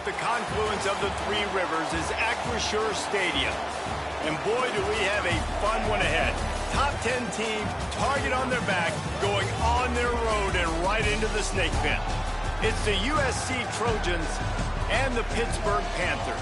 at the confluence of the three rivers is Acrisure Stadium. And boy, do we have a fun one ahead. Top 10 team, target on their back, going on their road and right into the snake pit. It's the USC Trojans and the Pittsburgh Panthers.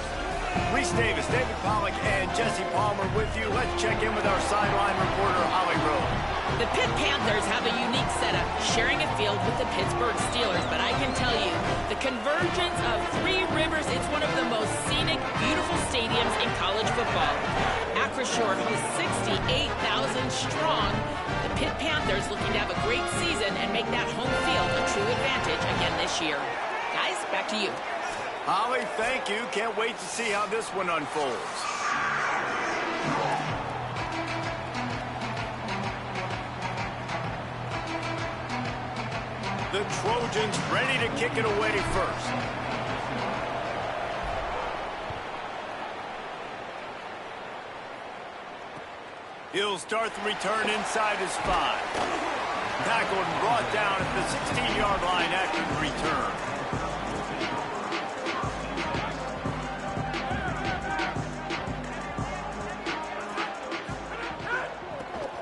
Reese Davis, David Pollack, and Jesse Palmer with you. Let's check in with our sideline reporter, Holly Rowe. The Pitt Panthers have a unique setup, sharing a field with the Pittsburgh Steelers, but I can tell you, the convergence of three rivers, it's one of the most scenic, beautiful stadiums in college football. Acrisure hosts 68,000 strong. The Pitt Panthers looking to have a great season and make that home field a true advantage again this year. Guys, back to you. Holly, thank you. Can't wait to see how this one unfolds. The Trojans ready to kick it away first. He'll start the return inside his 5. Tackled and brought down at the 16-yard line after the return.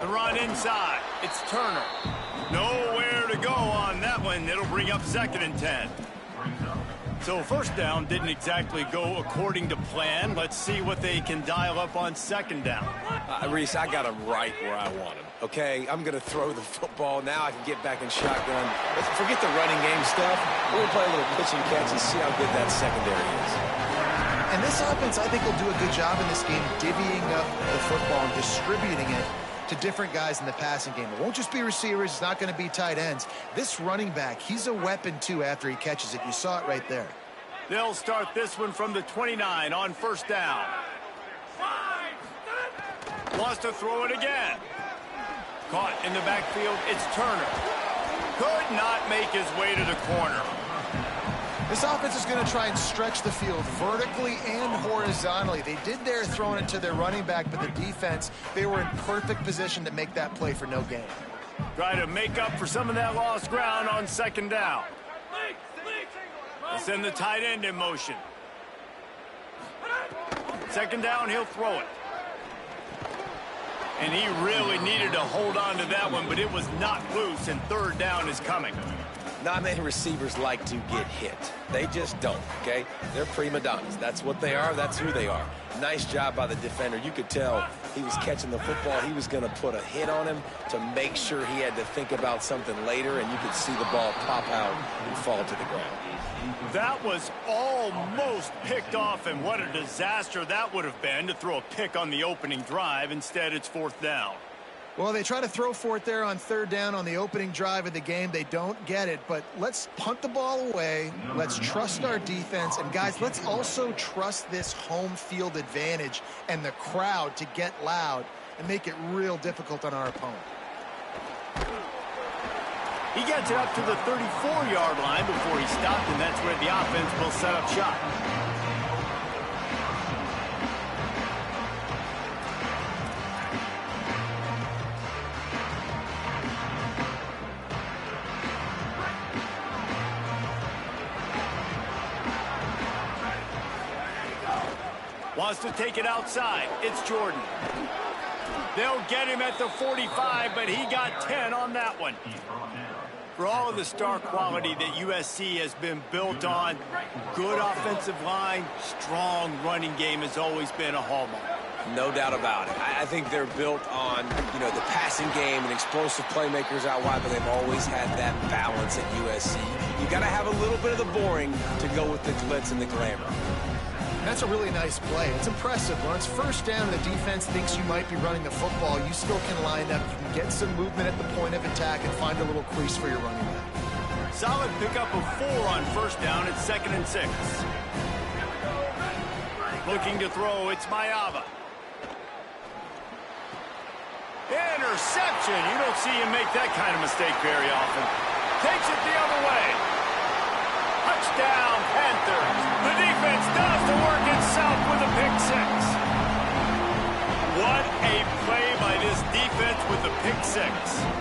The run inside. It's Turner. Nowhere to go on that one. It'll bring up 2nd and 10. So first down didn't exactly go according to plan. Let's see what they can dial up on 2nd down. Reese, I got him right where I want him. Okay, I'm going to throw the football. Now I can get back in shotgun. Let's forget the running game stuff. We're going to play a little pitch and catch and see how good that secondary is. And this offense, I think, will do a good job in this game divvying up the football and distributing it to different guys in the passing game. It won't just be receivers. It's not going to be tight ends. This running back, he's a weapon, too, after he catches it. You saw it right there. They'll start this one from the 29 on first down. Wants to throw it again. Caught in the backfield, it's Turner. Could not make his way to the corner. This offense is going to try and stretch the field vertically and horizontally. They did there throwing it to their running back, but the defense, they were in perfect position to make that play for no gain. Try to make up for some of that lost ground on 2nd down. They'll send the tight end in motion. 2nd down, he'll throw it. And he really needed to hold on to that one, but it was not loose, and 3rd down is coming. Not many receivers like to get hit. They just don't, okay? They're prima donnas. That's what they are. That's who they are. Nice job by the defender. You could tell he was catching the football. He was going to put a hit on him to make sure he had to think about something later, and you could see the ball pop out and fall to the ground. That was almost picked off, and what a disaster that would have been to throw a pick on the opening drive. Instead, it's 4th down. Well, they try to throw for it there on 3rd down on the opening drive of the game. They don't get it, but let's punt the ball away. Let's trust our defense. And, guys, let's also trust this home field advantage and the crowd to get loud and make it real difficult on our opponent. He gets it up to the 34-yard line before he stopped, and that's where the offense will set up shop. Wants to take it outside. It's Jordan. They'll get him at the 45, but he got 10 on that one. For all of the star quality that USC has been built on, good offensive line, strong running game has always been a hallmark. No doubt about it. I think they're built on, the passing game and explosive playmakers out wide, but they've always had that balance at USC. You got to have a little bit of the boring to go with the glitz and the glamour. That's a really nice play. It's impressive. When it's 1st down and the defense thinks you might be running the football, you still can line up. You can get some movement at the point of attack and find a little crease for your running back. Solid pickup of 4 on 1st down. It's 2nd and 6. Looking to throw, it's Mayava. Interception. You don't see him make that kind of mistake very often. Takes it the other way. Touchdown, Panthers. The defense does the work itself with a pick 6. What a play by this defense with the pick 6.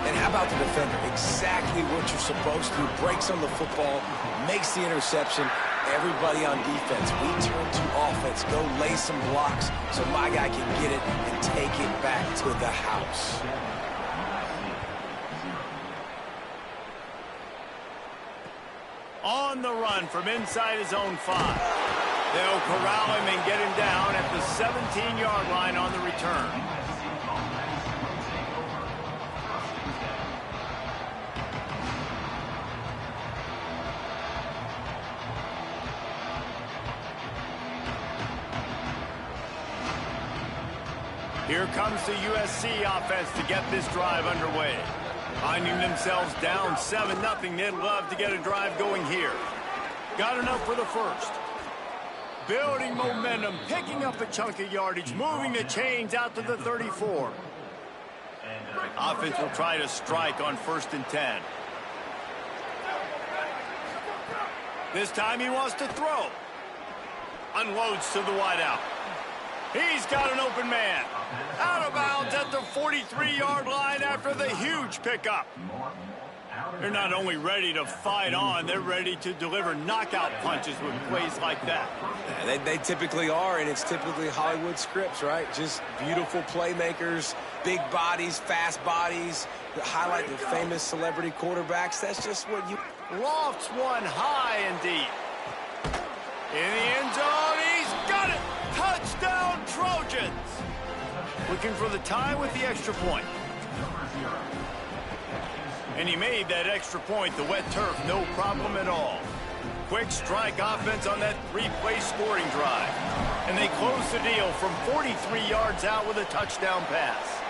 And how about the defender? Exactly what you're supposed to do. Breaks on the football, makes the interception. everybody on defense, we turn to offense. Go lay some blocks so my guy can get it and take it back to the house. On the run from inside his own 5. They'll corral him and get him down at the 17-yard line on the return. Here comes the USC offense to get this drive underway. Finding themselves down 7-0, they'd love to get a drive going here. Got enough for the first. Building momentum, picking up a chunk of yardage, moving the chains out to the 34. Offense will try to strike on 1st and 10. This time he wants to throw. Unloads to the wideout. He's got an open man. Out of bounds at the 43-yard line after the huge pickup. They're not only ready to fight on, they're ready to deliver knockout punches with plays like that. Yeah, they typically are, and it's typically Hollywood scripts, right? Just beautiful playmakers, big bodies, fast bodies, highlight the famous celebrity quarterbacks. That's just what you... Lofts one high and deep. In the end zone, he's got it! Touchdown, Trojans! Looking for the tie with the extra point. And he made that extra point, the wet turf, no problem at all. Quick strike offense on that 3-play scoring drive. And they close the deal from 43 yards out with a touchdown pass.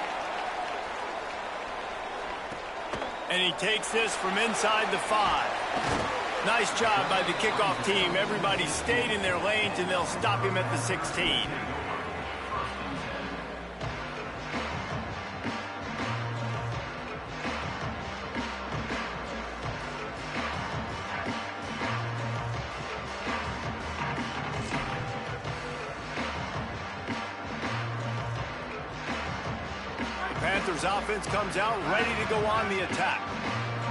And he takes this from inside the 5. Nice job by the kickoff team. Everybody stayed in their lanes, and they'll stop him at the 16. Panthers offense comes out ready to go on the attack.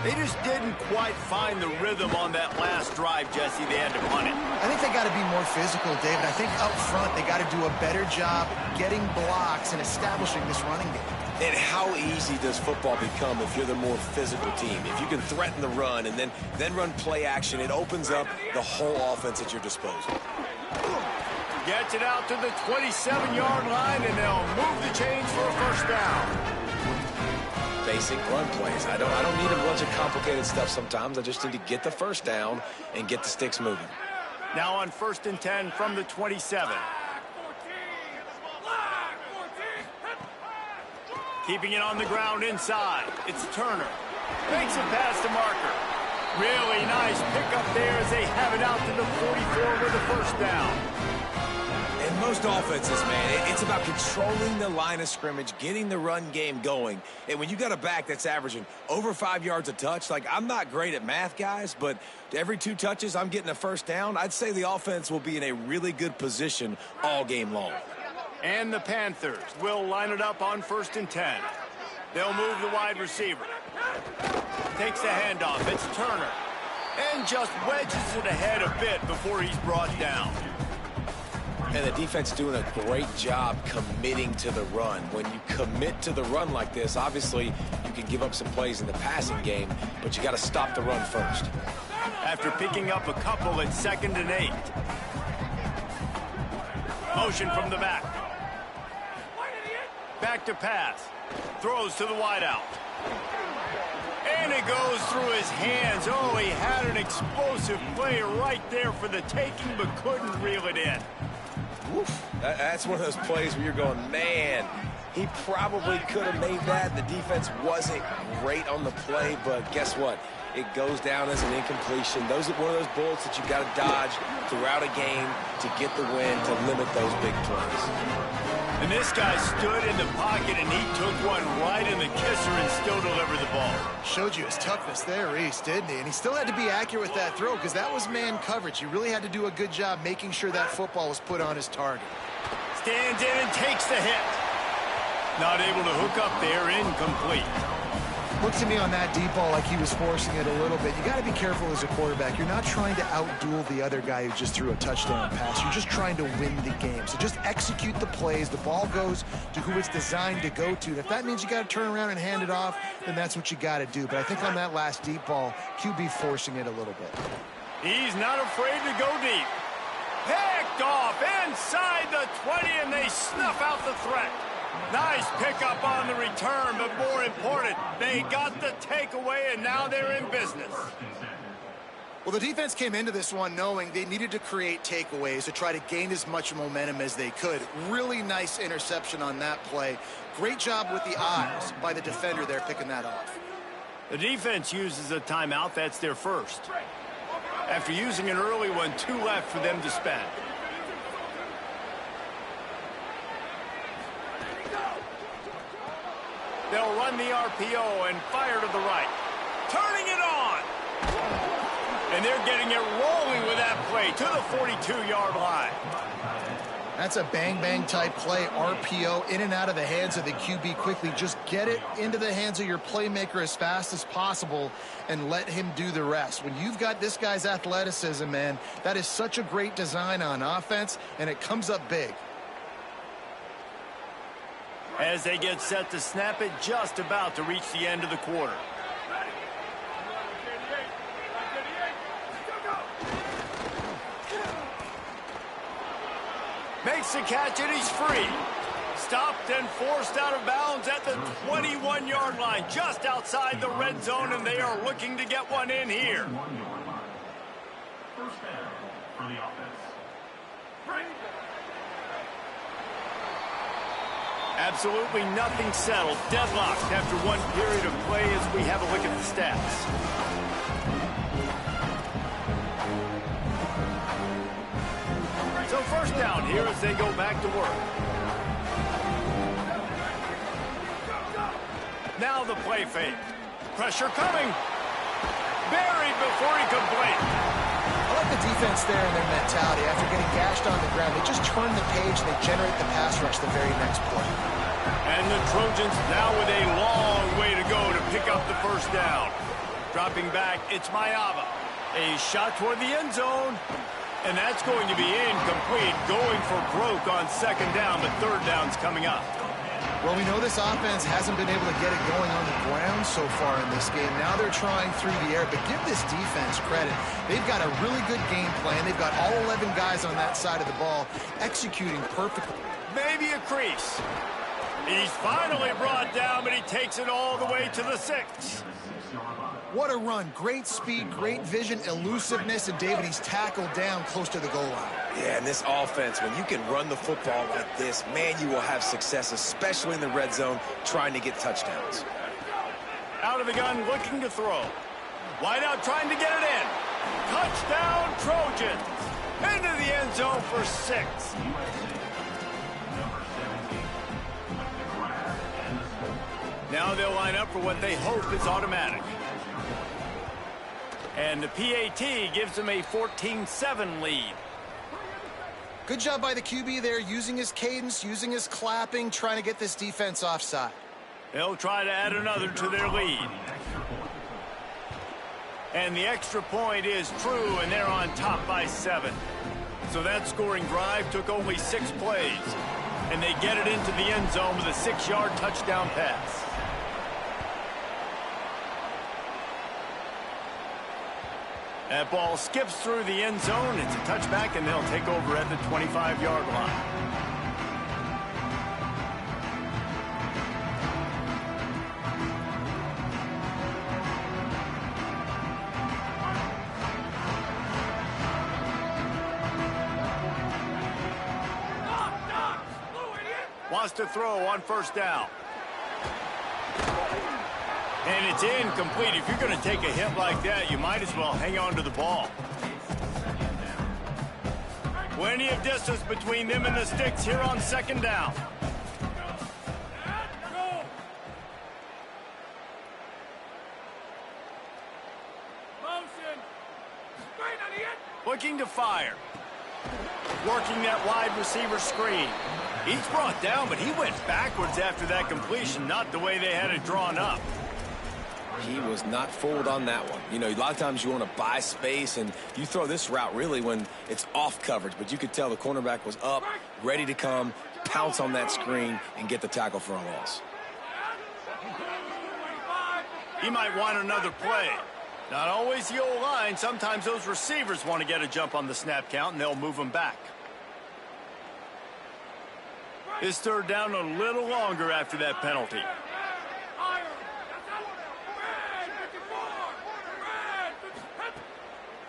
They just didn't quite find the rhythm on that last drive, Jesse. They had to punt it. I think they got to be more physical, David. I think up front they got to do a better job getting blocks and establishing this running game. And how easy does football become if you're the more physical team? If you can threaten the run and then run play action, it opens up the whole offense at your disposal. Gets it out to the 27-yard line, and they'll move the chains for a first down. Basic run plays. I don't need a bunch of complicated stuff sometimes. I just need to get the first down and get the sticks moving. Now on 1st and 10 from the 27. Keeping it on the ground inside. It's Turner. Makes it past the marker. Really nice pickup there as they have it out to the 44 with the first down. In most offenses, man, it's about controlling the line of scrimmage, getting the run game going. And when you got a back that's averaging over 5 yards a touch, like, I'm not great at math, guys, but every 2 touches, I'm getting a first down. I'd say the offense will be in a really good position all game long. And the Panthers will line it up on 1st and 10. They'll move the wide receiver. Takes the handoff. It's Turner. And just wedges it ahead a bit before he's brought down. And the defense doing a great job committing to the run. When you commit to the run like this, obviously you can give up some plays in the passing game, but you got to stop the run first. After picking up a couple at 2nd and 8. Motion from the back. Back to pass. Throws to the wideout. And it goes through his hands. Oh, he had an explosive play right there for the taking, but couldn't reel it in. Oof. That's one of those plays where you're going, man, he probably could have made that. The defense wasn't great on the play, but guess what? It goes down as an incompletion. Those are one of those bullets that you got to dodge throughout a game to get the win, to limit those big plays. And this guy stood in the pocket, and he took one right in the kisser and still delivered the ball. Showed you his toughness there, Reese, didn't he? And he still had to be accurate with that throw because that was man coverage. He really had to do a good job making sure that football was put on his target. Stands in and takes the hit. Not able to hook up there, incomplete. Looked to me on that deep ball like he was forcing it a little bit. You got to be careful as a quarterback. You're not trying to outduel the other guy who just threw a touchdown pass. You're just trying to win the game. So just execute the plays. The ball goes to who it's designed to go to. And if that means you got to turn around and hand it off, then that's what you got to do. But I think on that last deep ball, QB forcing it a little bit. He's not afraid to go deep. Picked off inside the 20, and they snuff out the threat. Nice pickup on the return, but more important, they got the takeaway, and now they're in business. Well, the defense came into this one knowing they needed to create takeaways to try to gain as much momentum as they could. Really nice interception on that play. Great job with the eyes by the defender there picking that off. The defense uses a timeout. That's their first. After using an early one, 2 left for them to spend. They'll run the RPO and fire to the right. Turning it on. And they're getting it rolling with that play to the 42-yard line. That's a bang-bang type play, RPO, in and out of the hands of the QB quickly. Just get it into the hands of your playmaker as fast as possible and let him do the rest. When you've got this guy's athleticism, man, that is such a great design on offense, and it comes up big. As they get set to snap it, just about to reach the end of the quarter. Makes the catch, and he's free. Stopped and forced out of bounds at the 21-yard line, just outside the red zone, and they are looking to get one in here. First down for the offense. Absolutely nothing settled. Deadlocked after one period of play as we have a look at the stats. So first down here as they go back to work. Now the play fake. Pressure coming. Buried before he could blink. I like the defense there and their mentality. After getting gashed on the ground, they just turn the page and they generate the pass rush the very next play. And the Trojans now with a long way to go to pick up the first down. Dropping back, it's Mayava. A shot toward the end zone. And that's going to be incomplete. Going for broke on second down, but third down's coming up. Well, we know this offense hasn't been able to get it going on the ground so far in this game. Now they're trying through the air, but give this defense credit. They've got a really good game plan. They've got all 11 guys on that side of the ball executing perfectly. Maybe a crease. He's finally brought down, but he takes it all the way to the 6. What a run. Great speed, great vision, elusiveness, and David, he's tackled down close to the goal line. Yeah, and this offense, when you can run the football like this, man, you will have success, especially in the red zone, trying to get touchdowns. Out of the gun, looking to throw. Wide out, trying to get it in. Touchdown, Trojans. Into the end zone for 6. Now they'll line up for what they hope is automatic. And the PAT gives them a 14-7 lead. Good job by the QB there, using his cadence, using his clapping, trying to get this defense offside. They'll try to add another to their lead. And the extra point is true, and they're on top by 7. So that scoring drive took only 6 plays. And they get it into the end zone with a 6-yard touchdown pass. That ball skips through the end zone. It's a touchback, and they'll take over at the 25-yard line. Wants to throw on first down. And it's incomplete. If you're going to take a hit like that, you might as well hang on to the ball. Plenty of distance between them and the sticks here on second down. Looking to fire. Working that wide receiver screen. He's brought down, but he went backwards after that completion, not the way they had it drawn up. He was not fooled on that one. You know, a lot of times you want to buy space, and you throw this route really when it's off coverage. But you could tell the cornerback was up, ready to come, pounce on that screen, and get the tackle for a loss. He might want another play. Not always the O-line. Sometimes those receivers want to get a jump on the snap count, and they'll move them back. His third down a little longer after that penalty.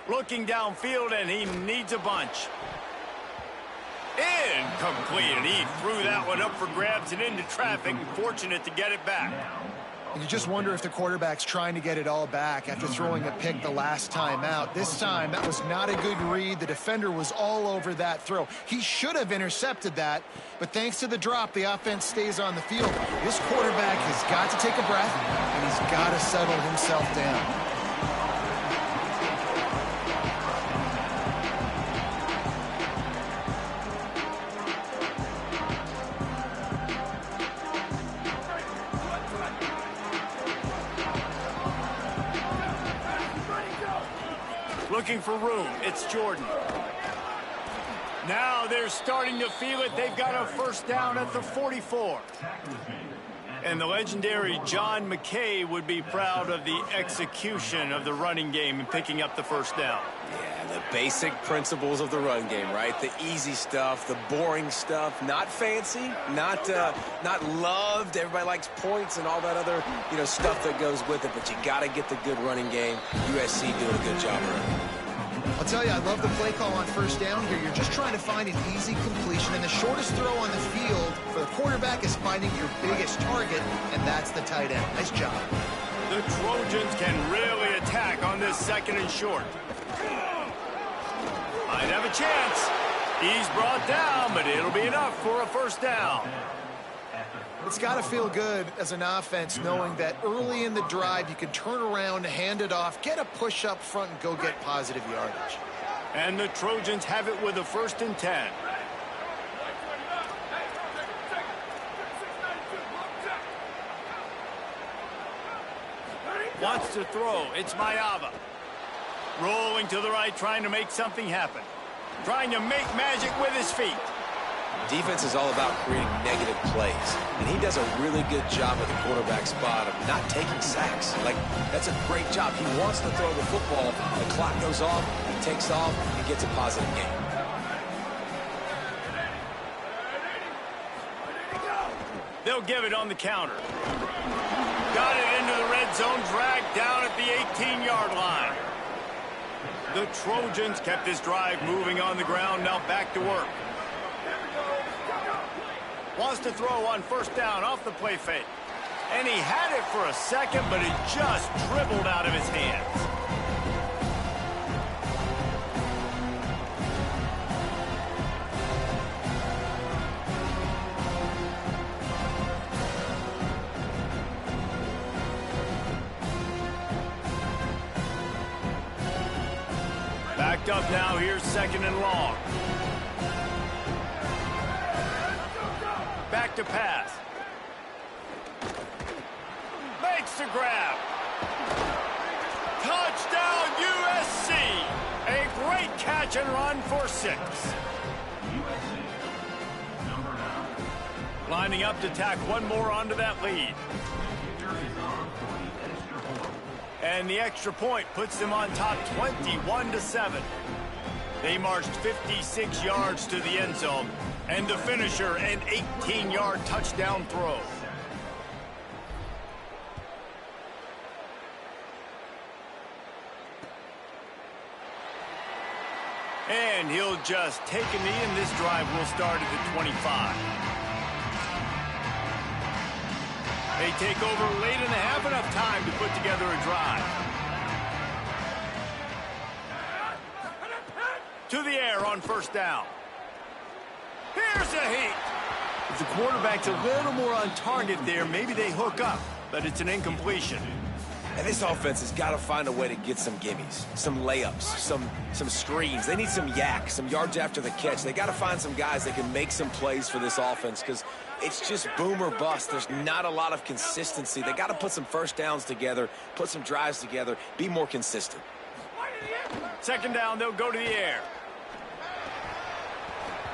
Looking downfield, and he needs a bunch. Incomplete, and he threw that one up for grabs and into traffic. Fortunate to get it back. And you just wonder if the quarterback's trying to get it all back after throwing a pick the last time out. This time, that was not a good read. The defender was all over that throw. He should have intercepted that, but thanks to the drop, the offense stays on the field. This quarterback has got to take a breath, and he's got to settle himself down. Looking for room. It's Jordan. Now they're starting to feel it. They've got a first down at the 44. And the legendary John McKay would be proud of the execution of the running game and picking up the first down. Yeah, the basic principles of the run game, right? The easy stuff, the boring stuff, not fancy, not loved. Everybody likes points and all that other, stuff that goes with it, but you got to get the good running game. USC doing a good job running. I'll tell you, I love the play call on first down here. You're just trying to find an easy completion, and the shortest throw on the field for the quarterback is finding your biggest target, and that's the tight end. Nice job. The Trojans can really attack on this second and short. Might have a chance. He's brought down, but it'll be enough for a first down. It's got to feel good as an offense knowing that early in the drive you can turn around, hand it off, get a push up front, and go get positive yardage. And the Trojans have it with a 1st and 10. Wants to throw. It's Mayava. Rolling to the right, trying to make something happen. Trying to make magic with his feet. Defense is all about creating negative plays, and he does a really good job at the quarterback spot of not taking sacks. That's a great job. He wants to throw the football. The clock goes off, he takes off, and gets a positive gain. They'll give it on the counter. Got it into the red zone, dragged down at the 18-yard line. The Trojans kept this drive moving on the ground, now back to work. Wants to throw on first down off the play fake. And he had it for a second, but it just dribbled out of his hands. Backed up now, here's 2nd and long. Back to pass. Makes the grab. Touchdown USC. A great catch and run for 6. Lining up to tack one more onto that lead. And the extra point puts them on top 21-7. They marched 56 yards to the end zone. And the finisher, an 18-yard touchdown throw. And he'll just take a knee, and this drive will start at the 25. They take over late in the half, enough time to put together a drive. To the air on first down. Here's a heat. If the quarterback's a little more on target there, maybe they hook up, but it's an incompletion. And this offense has got to find a way to get some gimmies, some layups, some screens. They need some yak, some yards after the catch. They got to find some guys that can make some plays for this offense because It's just boom or bust. There's not a lot of consistency. They got to put some first downs together, put some drives together, be more consistent. Second down, they'll go to the air.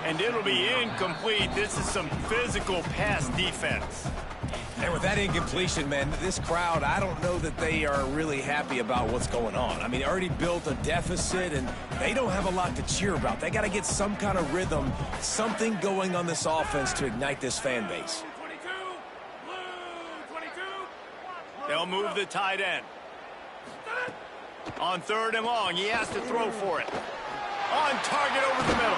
And it'll be incomplete. This is some physical pass defense. And with that incompletion, man, this crowd, I don't know that they are really happy about what's going on. I mean, they already built a deficit, and they don't have a lot to cheer about. They got to get some kind of rhythm, something going on this offense to ignite this fan base. They'll move the tight end. On third and long, he has to throw for it. On target over the middle.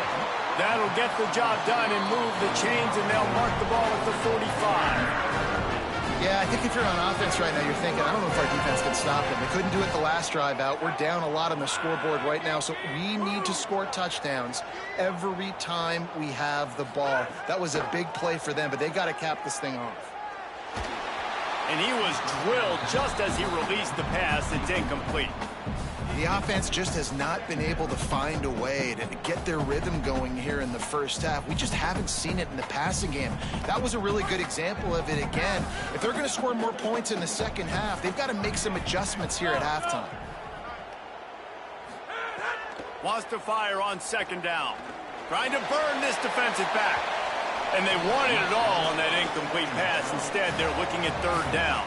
That'll get the job done and move the chains, and they'll mark the ball at the 45. Yeah, I think if you're on offense right now, you're thinking, I don't know if our defense can stop them. They couldn't do it the last drive out. We're down a lot on the scoreboard right now, so we need to score touchdowns every time we have the ball. That was a big play for them, but they got to cap this thing off. And he was drilled just as he released the pass. It's incomplete. The offense just has not been able to find a way to get their rhythm going here in the first half. We just haven't seen it in the passing game. That was a really good example of it again. If they're going to score more points in the second half, they've got to make some adjustments here at halftime. Wants to fire on second down. Trying to burn this defensive back. And they wanted it all on that incomplete pass. Instead, they're looking at third down.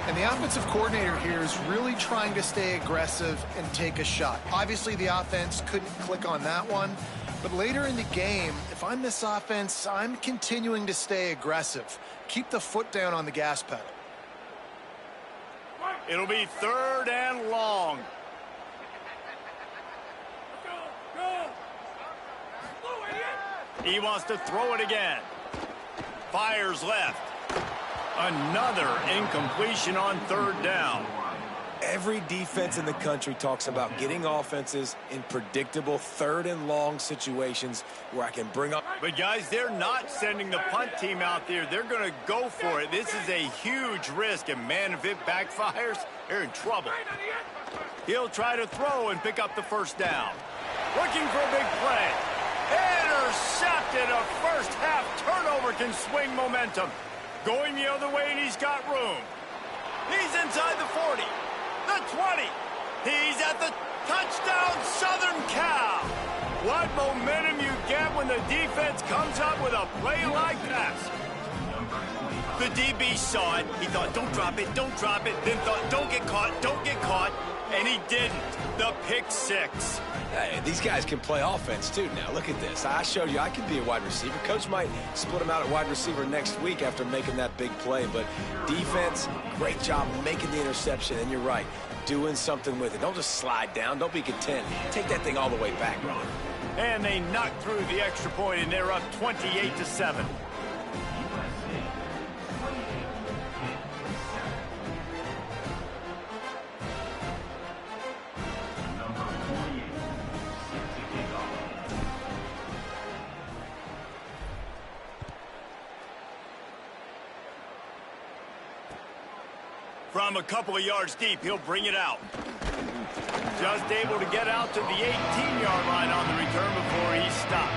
And the offensive coordinator here is really trying to stay aggressive and take a shot. Obviously, the offense couldn't click on that one. But later in the game, if I'm this offense, I'm continuing to stay aggressive. Keep the foot down on the gas pedal. It'll be third and long. He wants to throw it again. Fires left. Another incompletion on third down. Every defense in the country talks about getting offenses in predictable third and long situations where I can bring up. But guys, they're not sending the punt team out there. They're going to go for it. This is a huge risk, and man, if it backfires, they're in trouble. He'll try to throw and pick up the first down. Looking for a big play. Intercepted. A first half turnover can swing momentum. Going the other way, and he's got room. He's inside the 40, the 20. He's at the touchdown, Southern Cal. What momentum you get when the defense comes up with a play-like pass. The DB saw it. He thought, don't drop it, don't drop it. Then thought, don't get caught, and he didn't. The pick six. Hey, these guys can play offense, too, now. Look at this. I showed you I could be a wide receiver. Coach might split him out at wide receiver next week after making that big play. But defense, great job making the interception. And you're right, doing something with it. Don't just slide down. Don't be content. Take that thing all the way back, Ron. And they knocked through the extra point, and they're up 28-7. From a couple of yards deep, he'll bring it out. Just able to get out to the 18-yard line on the return before he stopped.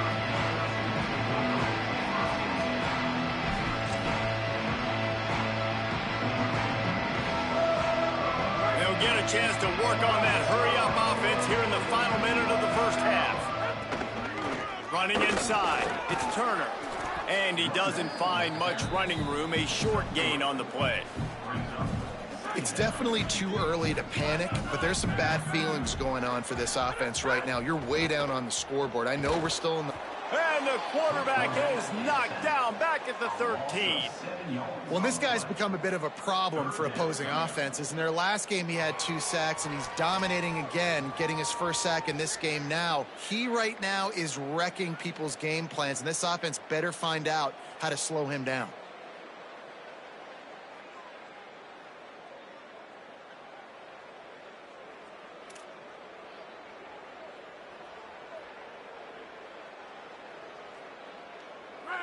They'll get a chance to work on that hurry-up offense here in the final minute of the first half. Running inside, it's Turner. And he doesn't find much running room, a short gain on the play. It's definitely too early to panic, but there's some bad feelings going on for this offense right now. You're way down on the scoreboard. I know we're still in the... And the quarterback is knocked down back at the 13. Well, this guy's become a bit of a problem for opposing offenses. In their last game, he had 2 sacks, and he's dominating again, getting his first sack in this game now. He right now is wrecking people's game plans, and this offense better find out how to slow him down.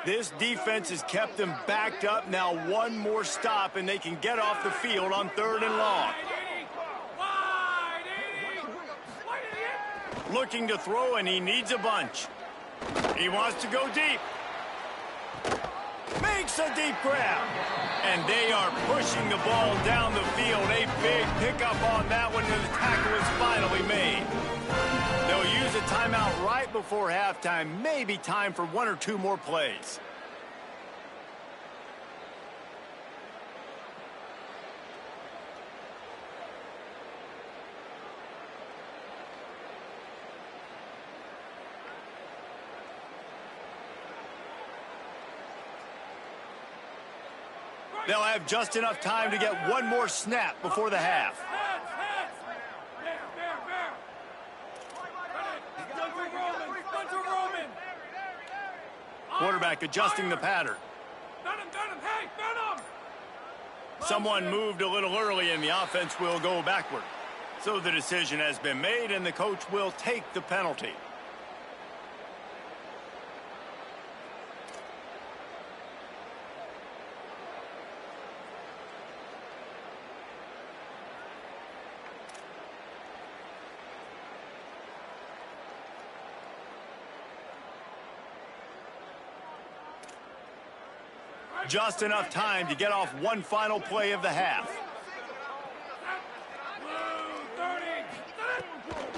This defense has kept them backed up. Now one more stop, and they can get off the field on third and long. Looking to throw, and he needs a bunch. He wants to go deep. makes a deep grab. And they are pushing the ball down the field. A big pickup on that one, and the tackle is finally made. They'll use a timeout right before halftime. Maybe time for 1 or 2 more plays. They'll have just enough time to get 1 more snap before the half. Quarterback adjusting the pattern. Someone moved a little early and the offense will go backward. So the decision has been made and the coach will take the penalty. Just enough time to get off 1 final play of the half.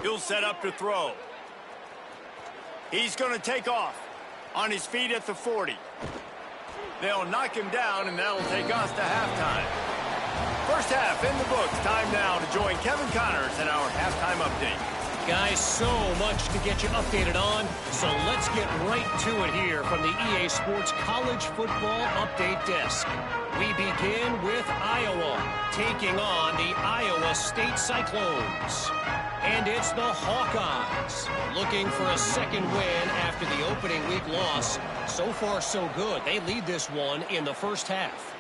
He'll set up to throw. He's going to take off. On his feet at the 40. They'll knock him down, and that'll take us to halftime. First half in the books. Time now to join Kevin Connors in our halftime update. Guys, so much to get you updated on, so let's get right to it here from the EA Sports College Football Update Desk. We begin with Iowa, taking on the Iowa State Cyclones. And it's the Hawkeyes, looking for a second win after the opening week loss. So far, so good. They lead this one in the first half.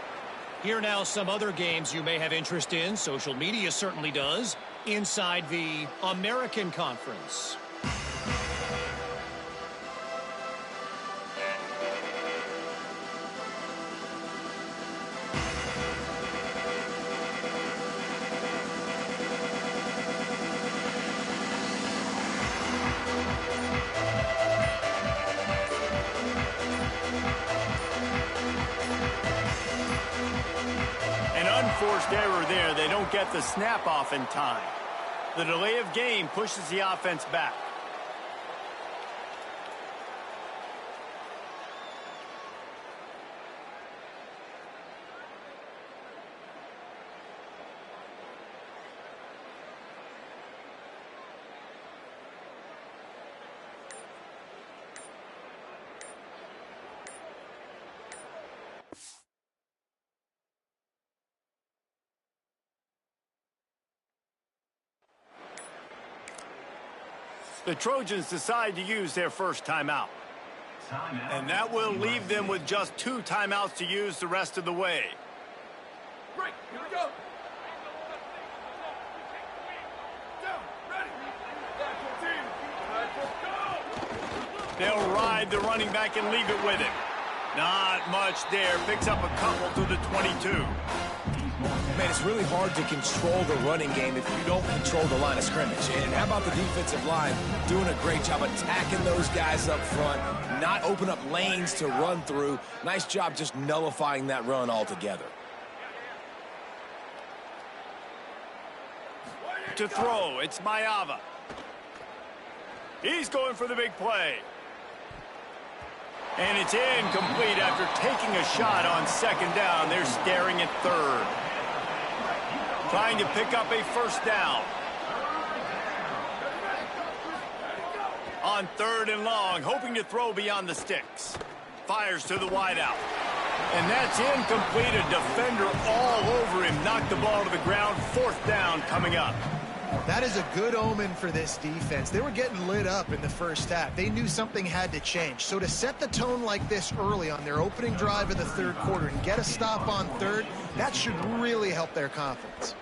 Here now some other games you may have interest in. Social media certainly does. Inside the American Conference. An unforced error there. They don't get the snap off in time. The delay of game pushes the offense back. The Trojans decide to use their first timeout. And that will leave them with just 2 timeouts to use the rest of the way. Right, here we go. They'll ride the running back and leave it with him. Not much there. Picks up a couple to the 22. Man, it's really hard to control the running game if you don't control the line of scrimmage. And how about the defensive line doing a great job attacking those guys up front, not open up lanes to run through. Nice job just nullifying that run altogether. To throw, it's Mayava. He's going for the big play. And it's incomplete after taking a shot on second down. They're staring at third. Trying to pick up a first down. On third and long, hoping to throw beyond the sticks. Fires to the wideout. And that's incomplete. A defender all over him. Knocked the ball to the ground. Fourth down coming up. That is a good omen for this defense. They were getting lit up in the first half. They knew something had to change. So to set the tone like this early on their opening drive of the third quarter and get a stop on third, that should really help their confidence.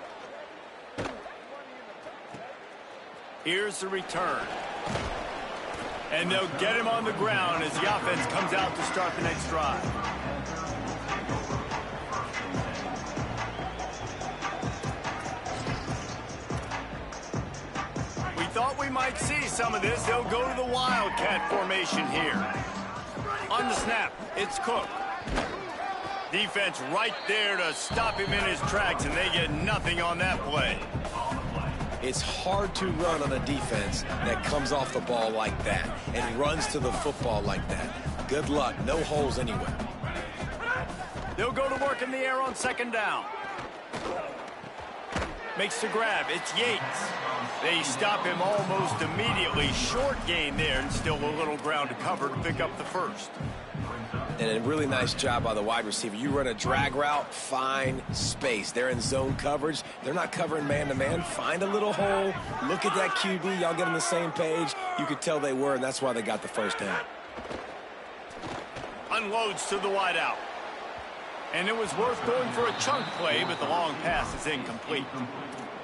Here's the return. And they'll get him on the ground as the offense comes out to start the next drive. We thought we might see some of this. They'll go to the Wildcat formation here. On the snap, it's Cook. Defense right there to stop him in his tracks, and they get nothing on that play. It's hard to run on a defense that comes off the ball like that and runs to the football like that. Good luck. No holes anywhere. They'll go to work in the air on second down. Makes the grab. It's Yates. They stop him almost immediately. Short gain there, and still a little ground to cover to pick up the first. And a really nice job by the wide receiver. You run a drag route, find space. They're in zone coverage. They're not covering man-to-man. Find a little hole. Look at that QB. Y'all get on the same page. You could tell they were, and that's why they got the first down. Unloads to the wideout. And it was worth going for a chunk play, but the long pass is incomplete.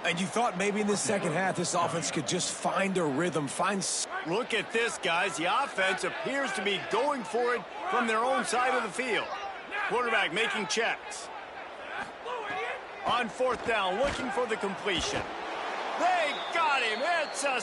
And you thought maybe in this second half this offense could just find a rhythm, Look at this, guys. The offense appears to be going for it from their own side of the field. Quarterback making checks. On fourth down, looking for the completion. They got him. It's a...